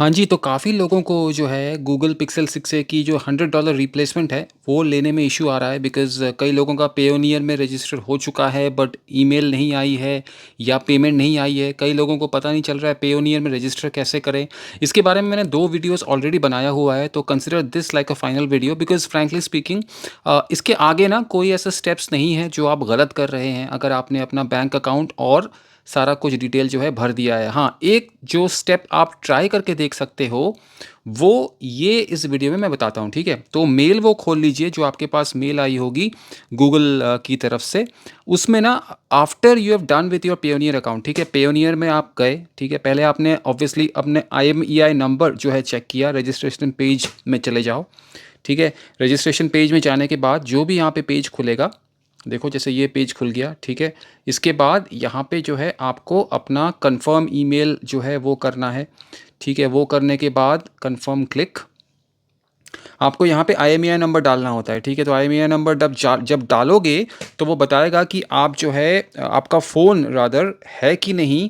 हाँ जी, तो काफ़ी लोगों को जो है गूगल पिक्सेल 6a की जो $100 रिप्लेसमेंट है, वो लेने में इश्यू आ रहा है बिकॉज़ कई लोगों का पेयोनियर में रजिस्टर हो चुका है बट ईमेल नहीं आई है या पेमेंट नहीं आई है। कई लोगों को पता नहीं चल रहा है पेयोनियर में रजिस्टर कैसे करें। इसके बारे में मैंने 2 वीडियोज़ ऑलरेडी बनाया हुआ है, तो consider this like a final video because frankly speaking इसके आगे ना कोई ऐसा स्टेप्स नहीं है जो आप गलत कर रहे हैं अगर आपने अपना बैंक अकाउंट और सारा कुछ डिटेल जो है भर दिया है। हाँ, एक जो स्टेप आप ट्राई करके देख सकते हो, वो ये इस वीडियो में मैं बताता हूँ, ठीक है? तो मेल वो खोल लीजिए जो आपके पास मेल आई होगी गूगल की तरफ से। उसमें ना after you have done with your Payoneer account, ठीक है? पेयोनियर में आप गए, ठीक है? पहले आपने ऑब्वियसली अपने IMEI नंबर जो है चेक किया, रजिस्ट्रेशन पेज में चले जाओ, ठीक है? रजिस्ट्रेशन पेज में जाने के बाद जो भी यहाँ पे पेज खुलेगा, देखो जैसे ये पेज खुल गया, ठीक है? इसके बाद यहाँ पे जो है आपको अपना कंफर्म ईमेल जो है वो करना है, ठीक है? वो करने के बाद कंफर्म क्लिक, आपको यहाँ पे IMEI नंबर डालना होता है, ठीक है? तो IMEI नंबर जब डालोगे तो वो बताएगा कि आप जो है आपका फ़ोन रादर है कि नहीं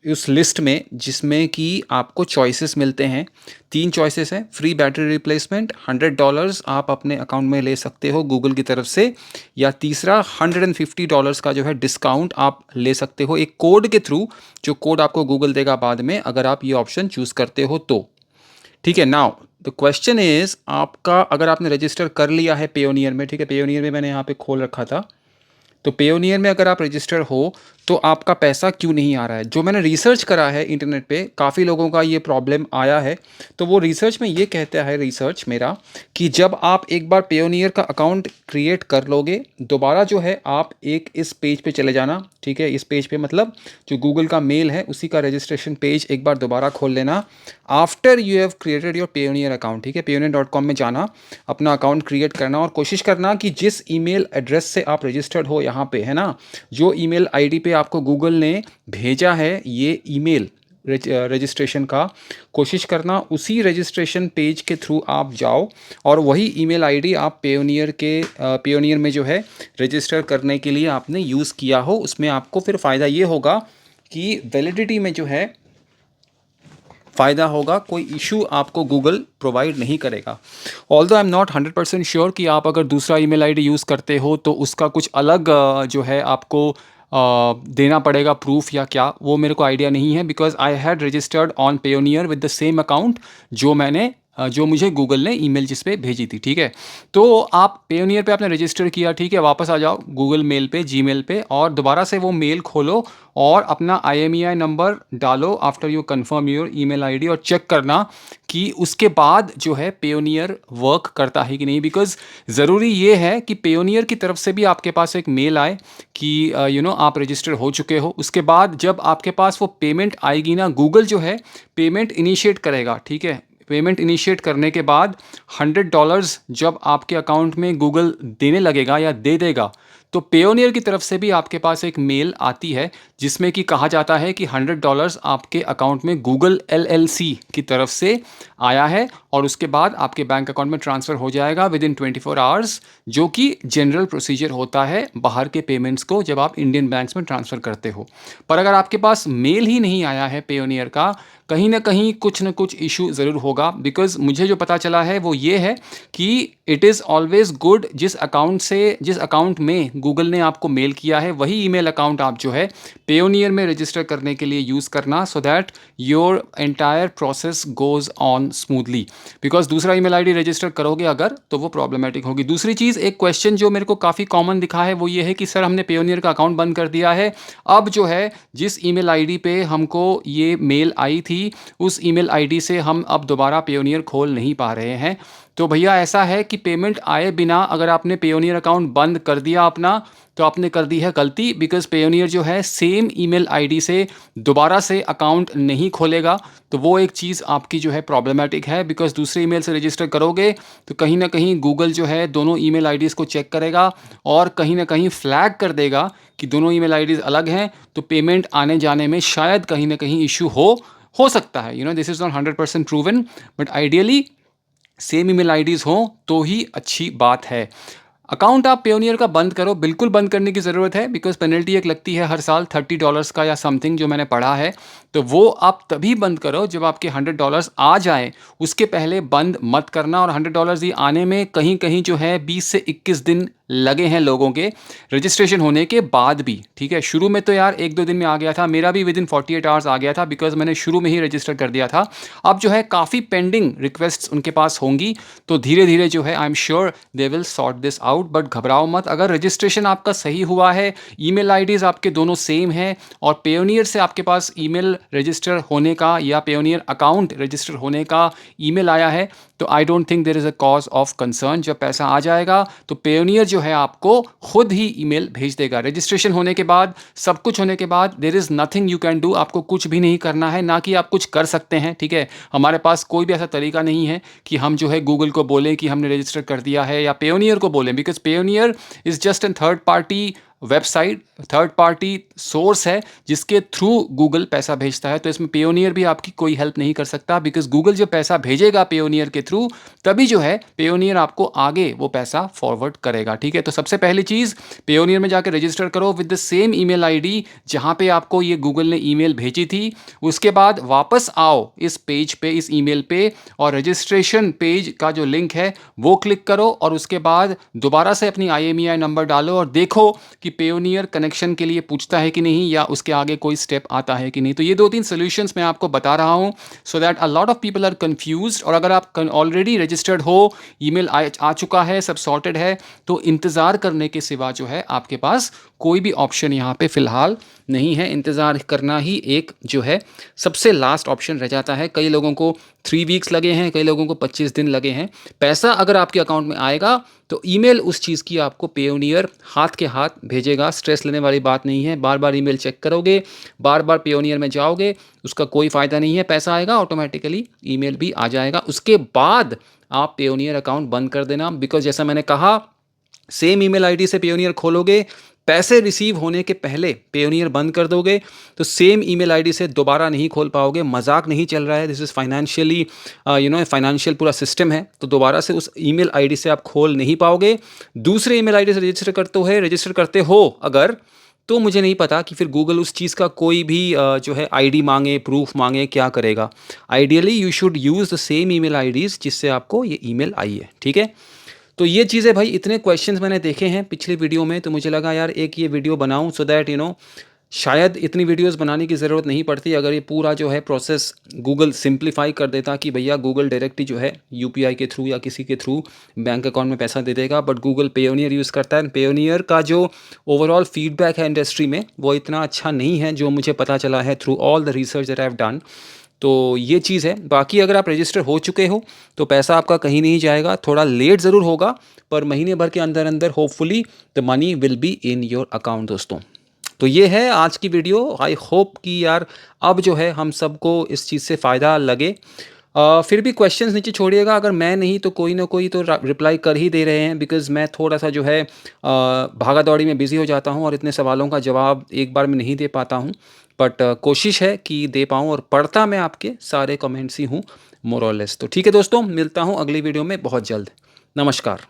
उस लिस्ट में जिसमें कि आपको चॉइसेस मिलते हैं। 3 चॉइसेस हैं, फ्री बैटरी रिप्लेसमेंट, $100 आप अपने अकाउंट में ले सकते हो गूगल की तरफ से, या तीसरा $150 का जो है डिस्काउंट आप ले सकते हो एक कोड के थ्रू, जो कोड आपको गूगल देगा बाद में अगर आप ये ऑप्शन चूज़ करते हो तो। ठीक है, नाउ द क्वेश्चन इज, आपका अगर आपने रजिस्टर कर लिया है पेयोनियर में, ठीक है? पेयोनियर में मैंने यहाँ पे खोल रखा था, तो पेयोनियर में अगर आप रजिस्टर हो तो आपका पैसा क्यों नहीं आ रहा है? जो मैंने रिसर्च करा है इंटरनेट पे, काफ़ी लोगों का ये प्रॉब्लम आया है। तो वो रिसर्च में ये कहता है, रिसर्च मेरा, कि जब आप एक बार पेयोनियर का अकाउंट क्रिएट कर लोगे, दोबारा जो है आप एक इस पेज पे चले जाना, ठीक है? इस पेज पे मतलब जो गूगल का मेल है उसी का रजिस्ट्रेशन पेज एक बार दोबारा खोल लेना after you have created your Payoneer account, ठीक है? payoneer.com में जाना, अपना अकाउंट क्रिएट करना और कोशिश करना कि जिस ईमेल एड्रेस से आप रजिस्टर्ड हो यहाँ पे, है ना, जो ईमेल आईडी पे आपको गूगल ने भेजा है ये ईमेल रजिस्ट्रेशन का, कोशिश करना उसी रजिस्ट्रेशन पेज के थ्रू आप जाओ और वही ईमेल आईडी आप पेयोनियर में जो है रजिस्टर करने के लिए आपने यूज़ किया हो। उसमें आपको फिर फ़ायदा ये होगा कि वैलिडिटी में जो है फ़ायदा होगा, कोई इशू आपको गूगल प्रोवाइड नहीं करेगा। Although I am not 100% sure कि आप अगर दूसरा ईमेल आईडी यूज़ करते हो तो उसका कुछ अलग जो है आपको देना पड़ेगा प्रूफ या क्या, वो मेरे को आइडिया नहीं है because I had registered on Payoneer with the same account जो मुझे गूगल ने ईमेल जिस पे भेजी थी, ठीक है? तो आप पेयोनियर पे आपने रजिस्टर किया, ठीक है? वापस आ जाओ गूगल मेल पे, जीमेल पे, और दोबारा से वो मेल खोलो और अपना IMEI नंबर डालो after you confirm your email ID और चेक करना कि उसके बाद जो है पेयोनियर वर्क करता है कि नहीं। बिकॉज ज़रूरी ये है कि पेयोनियर की तरफ से भी आपके पास एक मेल आए कि आप रजिस्टर हो चुके हो। उसके बाद जब आपके पास वो पेमेंट आएगी ना, गूगल जो है पेमेंट इनिशिएट करेगा, ठीक है? पेमेंट इनिशिएट करने के बाद $100 जब आपके अकाउंट में गूगल देने लगेगा या दे देगा, तो पेयोनियर की तरफ से भी आपके पास एक मेल आती है जिसमें कि कहा जाता है कि $100 आपके अकाउंट में गूगल LLC की तरफ से आया है और उसके बाद आपके बैंक अकाउंट में ट्रांसफ़र हो जाएगा विद इन 24 आवर्स, जो कि जनरल प्रोसीजर होता है बाहर के पेमेंट्स को जब आप इंडियन बैंक्स में ट्रांसफ़र करते हो। पर अगर आपके पास मेल ही नहीं आया है पेयोनियर का, कहीं ना कहीं कुछ ना कुछ इशू ज़रूर होगा। बिकॉज मुझे जो पता चला है वो ये है कि इट इज़ ऑलवेज़ गुड जिस अकाउंट में गूगल ने आपको मेल किया है वही ईमेल अकाउंट आप जो है पेयोनियर में रजिस्टर करने के लिए यूज़ करना, so that your entire process goes on smoothly. Because दूसरा ईमेल आईडी रजिस्टर करोगे अगर तो वो प्रॉब्लमेटिक होगी। दूसरी चीज़, एक क्वेश्चन जो मेरे को काफ़ी कॉमन दिखा है वो ये है कि सर हमने पेयोनियर का अकाउंट बंद कर दिया है, अब जो है जिस ईमेल आईडी पे हमको ये मेल आई थी उस ईमेल आईडी से हम अब दोबारा पेयोनियर खोल नहीं पा रहे हैं। तो भैया ऐसा है कि पेमेंट आए बिना अगर आपने पेयोनियर अकाउंट बंद कर दिया अपना, तो आपने कर दी है गलती। बिकॉज पेयोनियर जो है सेम ईमेल आईडी से दोबारा से अकाउंट नहीं खोलेगा, तो वो एक चीज़ आपकी जो है प्रॉब्लमेटिक है। बिकॉज दूसरे ईमेल से रजिस्टर करोगे तो कहीं ना कहीं गूगल जो है दोनों ईमेल आईडीज़ को चेक करेगा और कहीं ना कहीं फ्लैग कर देगा कि दोनों ईमेल आईडीज़ अलग हैं, तो पेमेंट आने जाने में शायद कहीं ना कहीं इशू हो सकता है। This is not 100% proven, but ideally same email IDs हों तो ही अच्छी बात है। अकाउंट आप पेयोनियर का बंद करो, बिल्कुल बंद करने की ज़रूरत है, बिकॉज़ पेनल्टी एक लगती है हर साल $30 का या समथिंग जो मैंने पढ़ा है। तो वो आप तभी बंद करो जब आपके $100 आ जाएँ, उसके पहले बंद मत करना। और $100 ये आने में कहीं-कहीं जो है 20 से 21 दिन लगे हैं लोगों के रजिस्ट्रेशन होने के बाद भी, ठीक है? शुरू में तो यार 1-2 दिन में आ गया था, मेरा भी विदिन 48 आवर्स आ गया था, बिकॉज़ मैंने शुरू में ही रजिस्टर कर दिया था। अब जो है काफ़ी पेंडिंग रिक्वेस्ट्स उनके पास होंगी, तो धीरे-धीरे जो है I am sure they will sort this out. But घबराओ मत, अगर रजिस्ट्रेशन आपका सही हुआ है, ईमेल आईडीज़ आपके दोनों सेम हैं और पेयोनियर से आपके पास ईमेल रजिस्टर होने का या पेयोनियर अकाउंट रजिस्टर होने का ईमेल आया है, तो I don't think there is a cause of concern. जब पैसा आ जाएगा तो पेयोनियर जो है आपको खुद ही ईमेल भेज देगा। रजिस्ट्रेशन होने के बाद, सब कुछ होने के बाद there is nothing you can do, आपको कुछ भी नहीं करना है, ना कि आप कुछ कर सकते हैं, ठीक है? हमारे पास कोई भी ऐसा तरीका नहीं है कि हम जो है गूगल को बोलें कि हमने रजिस्टर कर दिया है, या पेयोनियर को बोलें, because Payoneer is just an third party website, third party source है जिसके थ्रू गूगल पैसा भेजता है। तो इसमें पेयोनियर भी आपकी कोई हेल्प नहीं कर सकता, बिकॉज़ गूगल जब पैसा भेजेगा पेयोनियर के थ्रू, तभी जो है पेयोनियर आपको आगे वो पैसा फॉरवर्ड करेगा, ठीक है? तो सबसे पहली चीज़, पेयोनियर में जाकर रजिस्टर करो with the same email ID जहाँ पे आपको ये गूगल ने ईमेल भेजी थी। उसके बाद वापस आओ इस पेज पे, इस ईमेल पे, और रजिस्ट्रेशन पेज का जो लिंक है वो क्लिक करो, और उसके बाद दोबारा से अपनी IMEI नंबर डालो और देखो कि पेयोनियर कनेक्शन के लिए पूछता है कि नहीं, या उसके आगे कोई स्टेप आता है कि नहीं। तो ये 2-3 सॉल्यूशंस मैं आपको बता रहा हूँ, so that a lot of people are confused. और अगर आप ऑलरेडी रजिस्टर्ड हो, ईमेल आ चुका है, सब सॉर्टेड है, तो इंतज़ार करने के सिवा जो है आपके पास कोई भी ऑप्शन यहाँ पे फ़िलहाल नहीं है। इंतज़ार करना ही एक जो है सबसे लास्ट ऑप्शन रह जाता है। कई लोगों को 3 वीक्स लगे हैं, कई लोगों को 25 दिन लगे हैं। पैसा अगर आपके अकाउंट में आएगा तो ईमेल उस चीज़ की आपको पेयोनियर हाथ के हाथ भेजेगा। स्ट्रेस लेने वाली बात नहीं है। बार बार ईमेल चेक करोगे, बार बार पेयोनियर में जाओगे, उसका कोई फ़ायदा नहीं है। पैसा आएगा, ऑटोमेटिकली ईमेल भी आ जाएगा। उसके बाद आप पेयोनियर अकाउंट बंद कर देना, बिकॉज़ जैसा मैंने कहा, सेम ईमेल आईडी से पेयोनियर खोलोगे, पैसे रिसीव होने के पहले पेयोनियर बंद कर दोगे, तो सेम ईमेल आईडी से दोबारा नहीं खोल पाओगे। मजाक नहीं चल रहा है, दिस इज़ फाइनेंशियली फाइनेंशियल पूरा सिस्टम है, तो दोबारा से उस ईमेल आईडी से आप खोल नहीं पाओगे। दूसरे ईमेल आईडी से रजिस्टर करते हो अगर, तो मुझे नहीं पता कि फिर गूगल उस चीज़ का कोई भी जो है आईडी मांगे, प्रूफ मांगे, क्या करेगा। Ideally you should use the same email IDs जिससे आपको ये ईमेल आई है, ठीक है? तो ये चीज़ें भाई, इतने क्वेश्चंस मैंने देखे हैं पिछली वीडियो में, तो मुझे लगा यार एक ये वीडियो बनाऊं, सो दैट शायद इतनी वीडियोस बनाने की ज़रूरत नहीं पड़ती अगर ये पूरा जो है प्रोसेस गूगल सिंप्लीफाई कर देता कि भैया गूगल डायरेक्ट ही जो है UPI के थ्रू या किसी के थ्रू बैंक अकाउंट में पैसा दे देगा। बट गूगल पेयोनियर यूज़ करता है। पेयोनियर का जो ओवरऑल फीडबैक है इंडस्ट्री में, वो इतना अच्छा नहीं है, जो मुझे पता चला है through all the research that I have done. तो ये चीज़ है। बाकी अगर आप रजिस्टर हो चुके हो तो पैसा आपका कहीं नहीं जाएगा, थोड़ा लेट ज़रूर होगा, पर महीने भर के अंदर अंदर hopefully the money will be in your account दोस्तों। तो ये है आज की वीडियो। आई होप कि यार अब जो है हम सबको इस चीज़ से फ़ायदा लगे। फिर भी क्वेश्चंस नीचे छोड़िएगा, अगर मैं नहीं तो कोई ना कोई तो रिप्लाई कर ही दे रहे हैं, बिकॉज़ मैं थोड़ा सा जो है भागा दौड़ी में बिज़ी हो जाता हूँ और इतने सवालों का जवाब एक बार में नहीं दे पाता हूँ। बट कोशिश है कि दे पाऊँ, और पढ़ता मैं आपके सारे कमेंट्स ही हूँ मोर और लेस। तो ठीक है दोस्तों, मिलता हूँ अगली वीडियो में बहुत जल्द। नमस्कार।